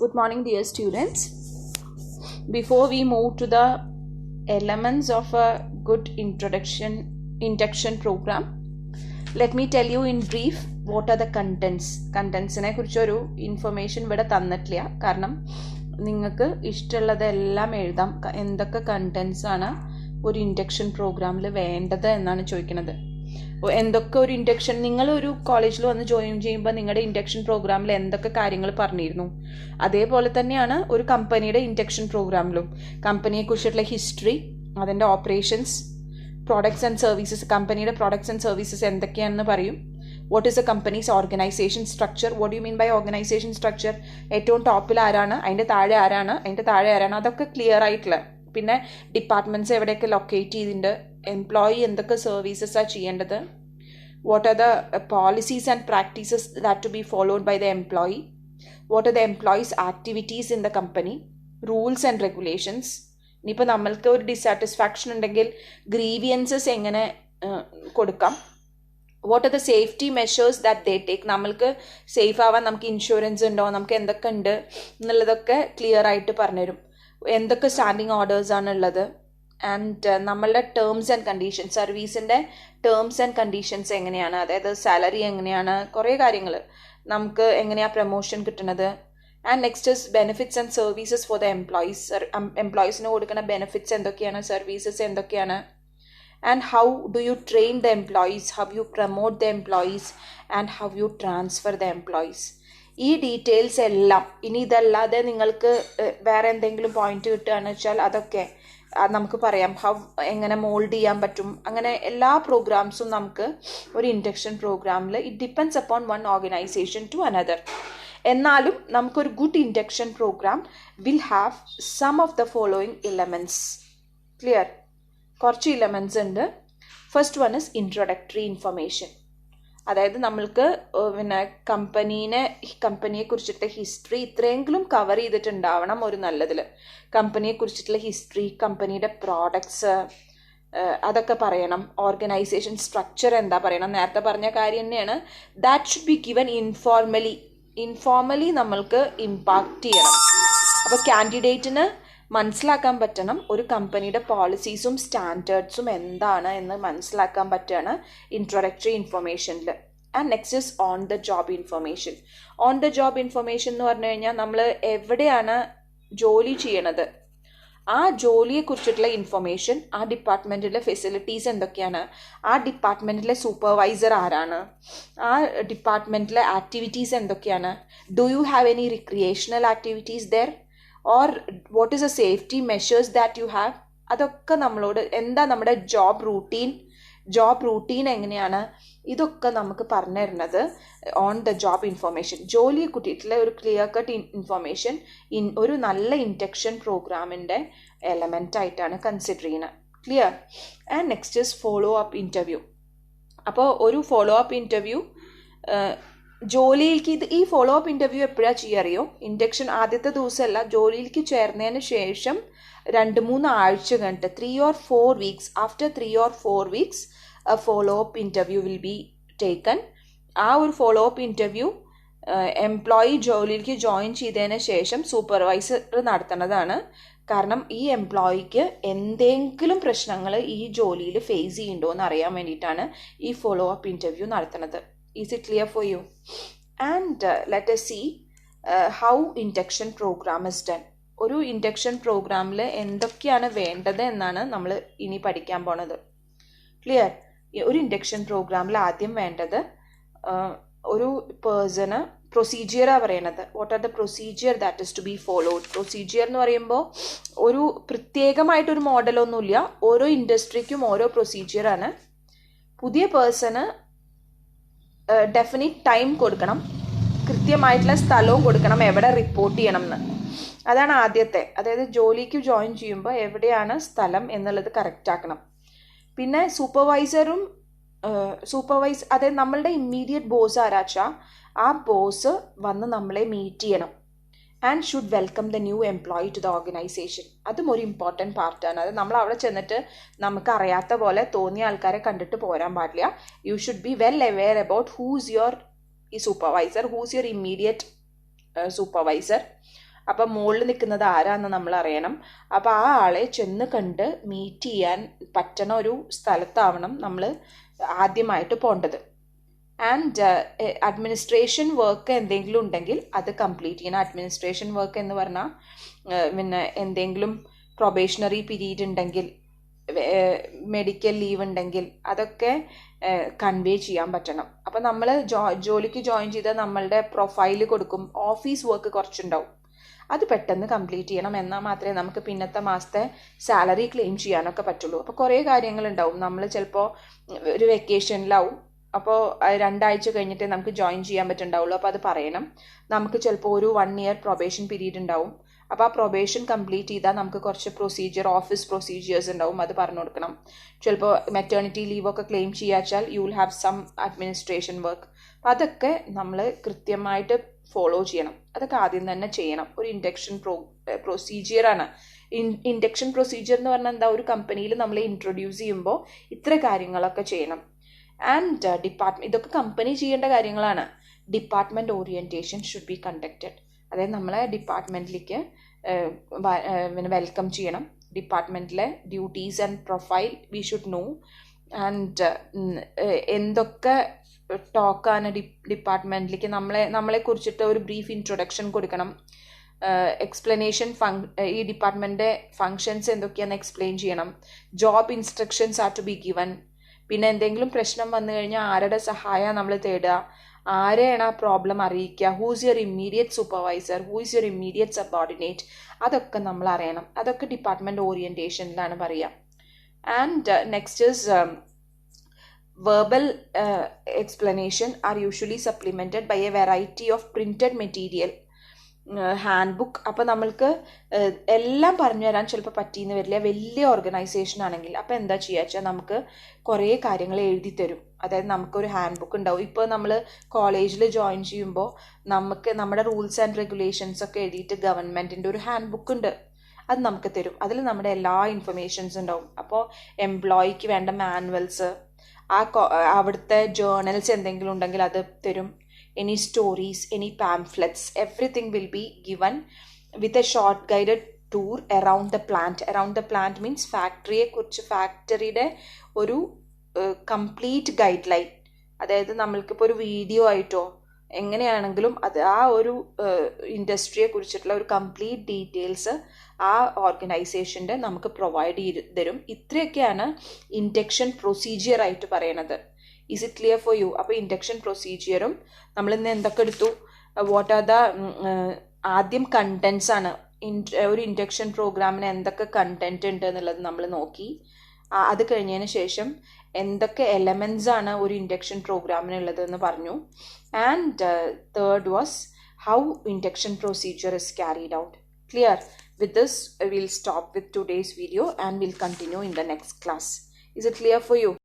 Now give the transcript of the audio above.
Good morning, dear students. Before we move to the elements of a good induction program, let me tell you in brief what are the contents. Contentsനെ കുറിച്ചൊരു information ഇവിടെ തന്നിട്ടില്ല, കാരണം നിങ്ങൾക്ക് ഇഷ്ടമുള്ളതെല്ലാം എഴുതാം. എന്തൊക്കെ contents ആണ് ഒരു ഇൻഡക്ഷൻ പ്രോഗ്രാമിൽ വേണ്ടത് എന്നാണ് ചോദിക്കുന്നത്. എന്തൊക്കെ ഒരു ഇൻഡക്ഷൻ, നിങ്ങളൊരു കോളേജിൽ വന്ന് ജോയിൻ ചെയ്യുമ്പോൾ നിങ്ങളുടെ ഇൻഡക്ഷൻ പ്രോഗ്രാമിൽ എന്തൊക്കെ കാര്യങ്ങൾ പറഞ്ഞിരുന്നു, അതേപോലെ തന്നെയാണ് ഒരു കമ്പനിയുടെ ഇൻഡക്ഷൻ പ്രോഗ്രാമിലും. കമ്പനിയെക്കുറിച്ചിട്ടുള്ള ഹിസ്റ്ററി, അതിൻ്റെ ഓപ്പറേഷൻസ്, പ്രോഡക്ട്സ് ആൻഡ് സർവീസസ്, കമ്പനിയുടെ പ്രോഡക്ട്സ് ആൻഡ് സർവീസസ് എന്തൊക്കെയാണെന്ന് പറയും. What is a company's organisation structure, what you mean by organisation structure, ഏറ്റവും ടോപ്പിൽ ആരാണ്, അതിൻ്റെ താഴെ ആരാണ്, അതൊക്കെ ക്ലിയർ ആയിട്ടുള്ള. പിന്നെ ഡിപ്പാർട്ട്മെൻറ്റ്സ് എവിടെയൊക്കെ ലൊക്കേറ്റ് ചെയ്തിട്ടുണ്ട്, എംപ്ലോയി എന്തൊക്കെ സർവീസസാണ് ചെയ്യേണ്ടത്, what are the policies and practices that to be followed by the employee, what are the employees activities in the company, rules and regulations. ഇനിയിപ്പോൾ നമ്മൾക്ക് ഒരു ഡിസാറ്റിസ്ഫാക്ഷൻ ഉണ്ടെങ്കിൽ ഗ്രീവിയൻസസ് എങ്ങനെ കൊടുക്കാം, what are the safety measures that they take, നമ്മൾക്ക് safe ആവാൻ നമുക്ക് insurance ഉണ്ടോ, നമുക്ക് എന്തൊക്കെ ഉണ്ട് എന്നുള്ളതൊക്കെ ക്ലിയർ ആയിട്ട് പറഞ്ഞുതരും. എന്തൊക്കെ സ്റ്റാൻഡിങ് ഓർഡേഴ്സ് ആണുള്ളത്, ആൻഡ് നമ്മളുടെ ടേംസ് ആൻഡ് കണ്ടീഷൻസ്, സർവീസിൻ്റെ ടേംസ് ആൻഡ് കണ്ടീഷൻസ് എങ്ങനെയാണ്, അതായത് സാലറി എങ്ങനെയാണ്, കുറേ കാര്യങ്ങൾ, നമുക്ക് എങ്ങനെയാണ് പ്രൊമോഷൻ കിട്ടുന്നത്. And next is benefits and services for the employees, എംപ്ലോയീസിന് കൊടുക്കുന്ന ബെനിഫിറ്റ്സ് എന്തൊക്കെയാണ്, സർവീസസ് എന്തൊക്കെയാണ്. And how do you train the employees, how you promote the employees, and how you transfer the employees. ഈ ഡീറ്റെയിൽസ് എല്ലാം. ഇനി ഇതല്ലാതെ നിങ്ങൾക്ക് വേറെ എന്തെങ്കിലും പോയിന്റ് കിട്ടുകയാണെന്ന് വെച്ചാൽ അതൊക്കെ നമുക്ക് പറയാം. എങ്ങനെ മോൾഡ് ചെയ്യാൻ പറ്റും, അങ്ങനെ എല്ലാ പ്രോഗ്രാംസും നമുക്ക് ഒരു ഇൻഡക്ഷൻ പ്രോഗ്രാമിൽ it depends upon one organisation to another. എന്നാലും നമുക്കൊരു good induction programme will have some of the following elements. Clear? കുറച്ച് എലമെൻറ്റ്സ് ഉണ്ട്. First one is introductory information. അതായത് നമ്മൾക്ക് പിന്നെ കമ്പനിയെ കുറിച്ചിട്ടുള്ള ഹിസ്റ്ററി ഇത്രയെങ്കിലും കവർ ചെയ്തിട്ടുണ്ടാവണം ഒരു നല്ലതിൽ. കമ്പനിയെ കുറിച്ചിട്ടുള്ള ഹിസ്റ്ററി, കമ്പനിയുടെ പ്രോഡക്ട്സ്, അതൊക്കെ പറയണം. ഓർഗനൈസേഷൻ സ്ട്രക്ചർ എന്താ പറയണം, നേരത്തെ പറഞ്ഞ കാര്യം തന്നെയാണ്. That should be given informally നമ്മൾക്ക് ഇമ്പാക്റ്റ് ചെയ്യണം. അപ്പോൾ കാൻഡിഡേറ്റിന് മനസ്സിലാക്കാൻ പറ്റണം ഒരു കമ്പനിയുടെ പോളിസീസും സ്റ്റാൻഡേർഡ്സും എന്താണ് എന്ന് മനസ്സിലാക്കാൻ പറ്റുകയാണ് ഇൻട്രൊഡക്ടറി ഇൻഫർമേഷനിൽ. And next is on the job information. On the job information എന്ന് പറഞ്ഞു കഴിഞ്ഞാൽ നമ്മൾ എവിടെയാണ് ജോലി ചെയ്യണത്, ആ ജോലിയെക്കുറിച്ചിട്ടുള്ള ഇൻഫർമേഷൻ, ആ ഡിപ്പാർട്ട്മെൻറ്റിലെ ഫെസിലിറ്റീസ് എന്തൊക്കെയാണ്, ആ ഡിപ്പാർട്ട്മെൻറ്റിലെ സൂപ്പർവൈസർ ആരാണ്, ആ ഡിപ്പാർട്ട്മെൻറ്റിലെ ആക്ടിവിറ്റീസ് എന്തൊക്കെയാണ്, do you have any recreational activities there, or what is A safety measures that you have. അതൊക്കെ നമ്മളോട് എന്താ നമ്മുടെ ജോബ് റൂട്ടീൻ എങ്ങനെയാണ്, ഇതൊക്കെ നമുക്ക് പറഞ്ഞു തരുന്നത് ഓൺ ദ ജോബ് ഇൻഫർമേഷൻ. ജോലിയെ കുറിച്ചിട്ടുള്ള ഒരു ക്ലിയർ കട്ട് ഇൻഫർമേഷൻ ഒരു നല്ല ഇൻഡക്ഷൻ പ്രോഗ്രാമിൻ്റെ എലമെൻ്റ് ആയിട്ടാണ് കൺസിഡർ ചെയ്യുന്നത്. Clear? And next is follow up interview. അപ്പോൾ ഒരു ഫോളോ അപ്പ് ഇൻ്റർവ്യൂ ജോലിയിലേക്ക്, ഈ ഫോളോ അപ്പ് ഇൻ്റർവ്യൂ എപ്പോഴാണ് ചെയ്യാറിയോ, ഇൻഡക്ഷൻ ആദ്യത്തെ ദിവസമല്ല, ജോലിയിലേക്ക് ചേർന്നതിന് ശേഷം 2-3 ആഴ്ച കഴിഞ്ഞിട്ട് 3 or 4 weeks, after 3 or 4 weeks a follow up interview will be taken. ആ ഒരു ഫോളോ അപ്പ് ഇൻ്റർവ്യൂ എംപ്ലോയി ജോലിയിലേക്ക് ജോയിൻ ചെയ്തതിന് ശേഷം സൂപ്പർവൈസർ നടത്തുന്നതാണ്. കാരണം ഈ എംപ്ലോയിക്ക് എന്തെങ്കിലും പ്രശ്നങ്ങൾ ഈ ജോലിയിൽ ഫേസ് ചെയ്യുന്നുണ്ടോ എന്ന് അറിയാൻ വേണ്ടിയിട്ടാണ് ഈ ഫോളോ അപ്പ് ഇൻ്റർവ്യൂ നടത്തുന്നത്. Is it clear for you? And let us see how induction program is done. ഒരു ഇൻഡക്ഷൻ പ്രോഗ്രാമിൽ എന്തൊക്കെയാണ് വേണ്ടത് എന്നാണ് നമ്മൾ ഇനി പഠിക്കാൻ പോണത്. ക്ലിയർ? ഒരു ഇൻഡക്ഷൻ പ്രോഗ്രാമിൽ ആദ്യം വേണ്ടത് ഒരു പേഴ്സണ് പ്രൊസീജിയറാണ് പറയണത്. What are the procedure that is to be followed. Procedure എന്ന് പറയുമ്പോൾ ഒരു പ്രത്യേകമായിട്ടൊരു മോഡലൊന്നുമില്ല, ഓരോ ഇൻഡസ്ട്രിക്കും ഓരോ പ്രൊസീജിയറാണ്. പുതിയ പേഴ്സണ് ഡെഫിനിറ്റ് ടൈം കൊടുക്കണം, കൃത്യമായിട്ടുള്ള സ്ഥലവും കൊടുക്കണം, എവിടെ റിപ്പോർട്ട് ചെയ്യണം എന്ന്. അതാണ് ആദ്യത്തെ. അതായത് ജോലിക്ക് ജോയിൻ ചെയ്യുമ്പോൾ എവിടെയാണ് സ്ഥലം എന്നുള്ളത് കറക്റ്റ് ആക്കണം. പിന്നെ അതായത് നമ്മളുടെ ഇമ്മീഡിയറ്റ് ബോസ് ആരാച്ചാൽ ആ ബോസ് വന്ന് നമ്മളെ മീറ്റ് ചെയ്യണം. And should welcome the new employee to the organisation. അതും ഒരു ഇമ്പോർട്ടൻറ്റ് പാർട്ടാണ്. അത് നമ്മൾ അവിടെ ചെന്നിട്ട് നമുക്ക് അറിയാത്ത പോലെ തോന്നിയ ആൾക്കാരെ കണ്ടിട്ട് പോരാൻ പാടില്ല. You should be well aware about whose your supervisor, whose your immediate supervisor. അപ്പം മുകളിൽ നിൽക്കുന്നത് ആരാന്ന് നമ്മൾ അറിയണം. അപ്പോൾ ആ ആളെ ചെന്ന് കണ്ട് മീറ്റ് ചെയ്യാൻ പറ്റണ ഒരു സ്ഥലത്താവണം നമ്മൾ ആദ്യമായിട്ട് പോകേണ്ടത്. ആൻഡ് അഡ്മിനിസ്ട്രേഷൻ വർക്ക് എന്തെങ്കിലും ഉണ്ടെങ്കിൽ അത് കംപ്ലീറ്റ് ചെയ്യണം. അഡ്മിനിസ്ട്രേഷൻ വർക്ക് എന്ന് പറഞ്ഞാൽ പിന്നെ എന്തെങ്കിലും പ്രൊബേഷണറി പീരീഡ് ഉണ്ടെങ്കിൽ, മെഡിക്കൽ ലീവ് ഉണ്ടെങ്കിൽ അതൊക്കെ കൺവേ ചെയ്യാൻ പറ്റണം. അപ്പം നമ്മൾ ജോലിക്ക് ജോയിൻ ചെയ്താൽ നമ്മളുടെ പ്രൊഫൈല് കൊടുക്കും, ഓഫീസ് വർക്ക് കുറച്ചുണ്ടാവും, അത് പെട്ടെന്ന് കംപ്ലീറ്റ് ചെയ്യണം. എന്നാൽ മാത്രമേ നമുക്ക് പിന്നത്തെ മാസത്തെ സാലറി ക്ലെയിം ചെയ്യാനൊക്കെ പറ്റുള്ളൂ. അപ്പോൾ കുറേ കാര്യങ്ങളുണ്ടാവും. നമ്മൾ ചിലപ്പോൾ ഒരു വെക്കേഷനിലാവും, അപ്പോൾ 2 ആഴ്ച കഴിഞ്ഞിട്ടേ നമുക്ക് ജോയിൻ ചെയ്യാൻ പറ്റുന്നുണ്ടാവുള്ളൂ. അപ്പോൾ അത് പറയണം. നമുക്ക് ചിലപ്പോൾ ഒരു 1 ഇയർ പ്രൊബേഷൻ പീരീഡ് ഉണ്ടാവും. അപ്പോൾ ആ പ്രൊബേഷൻ കംപ്ലീറ്റ് ചെയ്താൽ നമുക്ക് കുറച്ച് ഓഫീസ് പ്രൊസീജിയേഴ്സ് ഉണ്ടാവും, അത് പറഞ്ഞു കൊടുക്കണം. ചിലപ്പോൾ മെറ്റേണിറ്റി ലീവൊക്കെ ക്ലെയിം ചെയ്യാച്ചാൽ you will have some administration work. അപ്പോൾ അതൊക്കെ നമ്മൾ കൃത്യമായിട്ട് ഫോളോ ചെയ്യണം. അതൊക്കെ ആദ്യം തന്നെ ചെയ്യണം. ഒരു ഇൻഡക്ഷൻ പ്രൊസീജിയറാണ്. ഇൻഡക്ഷൻ പ്രൊസീജിയർ എന്ന് പറഞ്ഞാൽ എന്താ, ഒരു കമ്പനിയിൽ നമ്മൾ ഇൻട്രൊഡ്യൂസ് ചെയ്യുമ്പോൾ ഇത്ര കാര്യങ്ങളൊക്കെ ചെയ്യണം. ആൻഡ് ഇതൊക്കെ കമ്പനി ചെയ്യേണ്ട കാര്യങ്ങളാണ്. Department orientation should be conducted. അതായത് നമ്മളെ ഡിപ്പാർട്ട്മെൻറ്റിലേക്ക് വെൽക്കം ചെയ്യണം. ഡിപ്പാർട്ട്മെൻറ്റിലെ duties and profile we should know. And എന്തൊക്കെ ടോക്കാണ് ഡിപ്പാർട്ട്മെൻറ്റിലേക്ക് നമ്മളെ കുറിച്ചിട്ട് ഒരു ബ്രീഫ് ഇൻട്രൊഡക്ഷൻ കൊടുക്കണം. എക്സ്പ്ലനേഷൻ ഈ ഡിപ്പാർട്ട്മെൻറ്റിൻ്റെ ഫങ്ഷൻസ് എന്തൊക്കെയാണെന്ന് എക്സ്പ്ലെയിൻ ചെയ്യണം. Job instructions are to be given. പിന്നെ എന്തെങ്കിലും പ്രശ്നം വന്നു കഴിഞ്ഞാൽ ആരുടെ സഹായം നമ്മൾ തേടുക, ആരെയാണ് ആ പ്രോബ്ലം അറിയിക്കുക, whose your immediate supervisor, whose your immediate subordinate, അതൊക്കെ നമ്മൾ അറിയണം. അതൊക്കെ ഡിപ്പാർട്ട്മെൻറ്റ് ഓറിയൻറ്റേഷനിലാണ് പറയുക. And next is verbal explanation are usually supplemented by a variety of printed material, hand book. അപ്പോൾ നമ്മൾക്ക് എല്ലാം പറഞ്ഞു തരാൻ ചിലപ്പോൾ പറ്റിയെന്ന് വരില്ല, വലിയ ഓർഗനൈസേഷൻ ആണെങ്കിൽ. അപ്പോൾ എന്താ ചെയ്യുക വെച്ചാൽ നമുക്ക് കുറേ കാര്യങ്ങൾ എഴുതി തരും. അതായത് നമുക്കൊരു ഹാൻഡ് ബുക്ക് ഉണ്ടാവും. ഇപ്പോൾ നമ്മൾ കോളേജിൽ ജോയിൻ ചെയ്യുമ്പോൾ നമുക്ക് നമ്മുടെ റൂൾസ് ആൻഡ് റെഗുലേഷൻസ് ഒക്കെ എഴുതിയിട്ട് ഗവൺമെൻറ്റിൻ്റെ ഒരു ഹാൻഡ് ബുക്ക് ഉണ്ട്, അത് നമുക്ക് തരും. അതിൽ നമ്മുടെ എല്ലാ ഇൻഫർമേഷൻസ് ഉണ്ടാവും. അപ്പോൾ എംപ്ലോയിക്ക് വേണ്ട മാനുവൽസ്, അവിടുത്തെ ജേർണൽസ് എന്തെങ്കിലും ഉണ്ടെങ്കിൽ അത് തരും. any stories, any pamphlets, everything will be given with a short guided tour around the plant. Around the plant means ഫാക്ടറിയെ കുറിച്ച്, ഫാക്ടറിയുടെ ഒരു കംപ്ലീറ്റ് ഗൈഡ് ലൈൻ. അതായത് നമ്മൾക്കിപ്പോൾ ഒരു വീഡിയോ ആയിട്ടോ എങ്ങനെയാണെങ്കിലും അത് ആ ഒരു ഇൻഡസ്ട്രിയെ കുറിച്ചിട്ടുള്ള ഒരു കംപ്ലീറ്റ് ഡീറ്റെയിൽസ് ആ ഓർഗനൈസേഷൻ്റെ നമുക്ക് പ്രൊവൈഡ് ചെയ്ത് തരും. ഇത്രയൊക്കെയാണ് ഇൻഡക്ഷൻ പ്രൊസീജിയർ ആയിട്ട് പറയണത്. Is it clear for you? അപ്പോൾ ഇൻഡക്ഷൻ പ്രൊസീജിയറും നമ്മളിന്ന് എന്തൊക്കെ എടുത്തു, വാട്ട് ആർ ദ ആദ്യം കണ്ടൻസ് ആണ്. ഒരു ഇൻഡക്ഷൻ പ്രോഗ്രാമിന് എന്തൊക്കെ കണ്ടന്റ് ഉണ്ട് എന്നുള്ളത് നമ്മൾ നോക്കി. അത് കഴിഞ്ഞതിന് ശേഷം എന്തൊക്കെ എലമെൻറ്റ്സ് ആണ് ഒരു ഇൻഡക്ഷൻ പ്രോഗ്രാമിനുള്ളത് എന്ന് പറഞ്ഞു. And third was how induction procedure is carried out. Clear? With this, we'll stop with today's video and we'll continue in the next class. Is it clear for you?